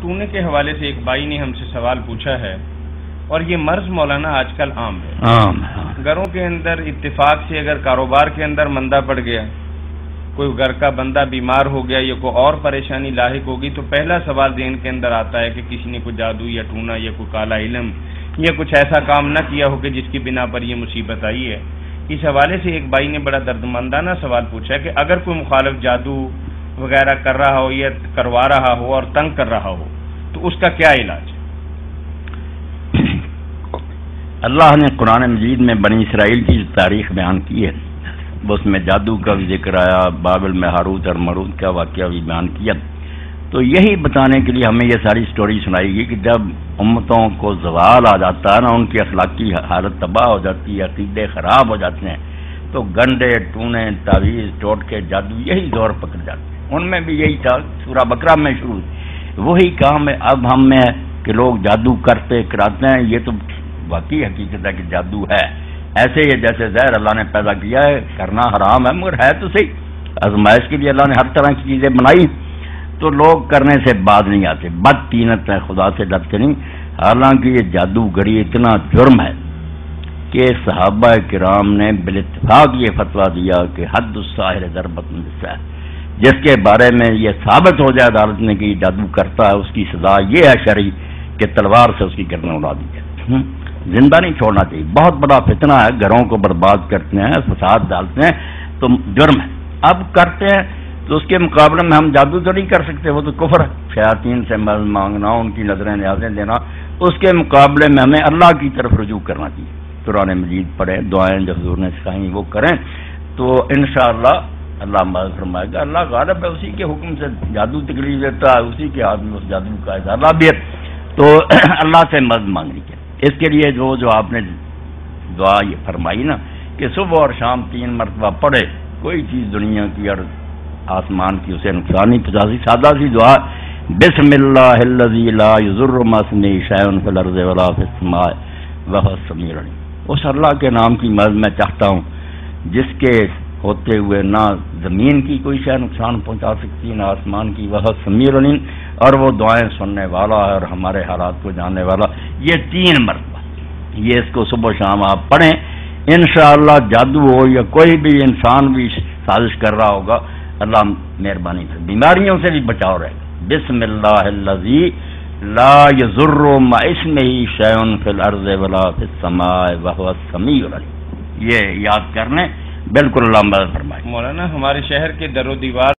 ٹونے کے حوالے سے ایک بھائی نے ہم سے سوال پوچھا ہے، اور یہ مرض مولانا آج کل عام ہے۔ گھروں کے اندر اتفاق سے اگر کاروبار کے اندر مندہ پڑ گیا، کوئی گھر کا بندہ بیمار ہو گیا یا کوئی اور پریشانی لاحق ہوگی، تو پہلا سوال ذہن کے اندر آتا ہے کہ کسی نے کوئی جادو یا ٹونا یا کوئی کالا علم یا کچھ ایسا کام نہ کیا ہو کہ جس کی بنا پر یہ مصیبت آئی ہے۔ اس حوالے سے ایک بھائی نے بڑا دردمندانہ سوال پوچھا ہے کہ اگر کوئی مخالف جادو وغیرہ کر رہا ہو یا کروا رہا ہو اور تنگ کر رہا ہو تو اس کا کیا علاج ہے؟ اللہ نے قرآن مجید میں بنی اسرائیل کی تاریخ بیان کی ہے، اس میں جادو کا بھی ذکر آیا، بابل میں ہاروت اور ماروت کا واقعہ بھی بیان کیا۔ تو یہی بتانے کے لیے ہمیں یہ ساری سٹوری سنائی گئی کہ جب امتوں کو زوال آ جاتا ہے نا، ان کی اخلاقی حالت تباہ ہو جاتی ہے، عقیدے خراب ہو جاتے ہیں، تو گنڈے ٹونے تعویذ ٹوٹکے جادو یہی زور پکڑ جاتے ہیں۔ ان میں بھی یہی تھا، سورہ بقرہ میں شروع وہی کام ہے اب ہم میں کہ لوگ جادو کرتے کراتے ہیں۔ یہ تو واقعی حقیقت ہے کہ جادو ہے، ایسے ہی جیسے زہر اللہ نے پیدا کیا ہے، کرنا حرام ہے مگر ہے تو صحیح، آزمائش کے لیے اللہ نے ہر طرح کی چیزیں بنائی، تو لوگ کرنے سے باز نہیں آتے، بدتینت ہے، خدا سے ڈرتے نہیں۔ حالانکہ یہ جادوگری اتنا جرم ہے کہ صحابہ کرام نے بالاتفاق یہ فتویٰ دیا کہ حد الساحر ضربۃ بالسیف، جس کے بارے میں یہ ثابت ہو جائے عدالت نے کہ یہ جادو کرتا ہے، اس کی سزا یہ ہے شرعی کہ تلوار سے اس کی گردن اڑا دی جائے، زندہ نہیں چھوڑنا چاہیے۔ بہت بڑا فتنہ ہے، گھروں کو برباد کرتے ہیں، فساد ڈالتے ہیں، تو جرم ہے۔ اب کرتے ہیں تو اس کے مقابلے میں ہم جادو تو نہیں کر سکتے، وہ تو کفر ہے، شیاطین سے مدد مانگنا، ان کی نظریں نیازیں دینا، اس کے مقابلے میں ہمیں اللہ کی طرف رجوع کرنا چاہیے۔ قرآن مجید پڑھیں، دعائیں جو حضور نے سکھائیں وہ کریں، تو انشاءاللہ اللہ مدد فرمائے گا۔ اللہ غالب ہے، اسی کے حکم سے جادو تکلیف دیتا ہے، اسی کے ہاتھ میں اس جادو کا ادارہ بھی ہے، تو اللہ سے مدد مانگنی چاہیے۔ اس کے لیے جو آپ نے دعا یہ فرمائی نا کہ صبح اور شام 3 مرتبہ پڑھے، کوئی چیز دنیا کی اور آسمان کی اسے نقصان نہیں پہنچاتی، سادہ سی دعا، بسم اللہ الذی لا یضر مع اسمہ شیء فی الارض ولا فی السماء وهو السمیع العلیم۔ اس اللہ کے نام کی مدد میں چاہتا ہوں جس کے ہوتے ہوئے نہ زمین کی کوئی شے نقصان پہنچا سکتی نہ آسمان کی، وہ سمیع العلیم، اور وہ دعائیں سننے والا ہے اور ہمارے حالات کو جاننے والا۔ یہ 3 مرتبہ یہ اس کو صبح شام آپ پڑھیں، انشاءاللہ جادو ہو یا کوئی بھی انسان بھی سازش کر رہا ہوگا، اللہ مہربانی سے بیماریوں سے بھی بچاؤ رہے گا۔ بسم اللہ الذی لا یضر مع اسمہ شیء فی الارض ولا فی السماء وهو السمیع العلیم، یہ یاد کر لیں، بالکل اللہ مدد فرمائے۔ مولانا ہمارے شہر کے در و دیوار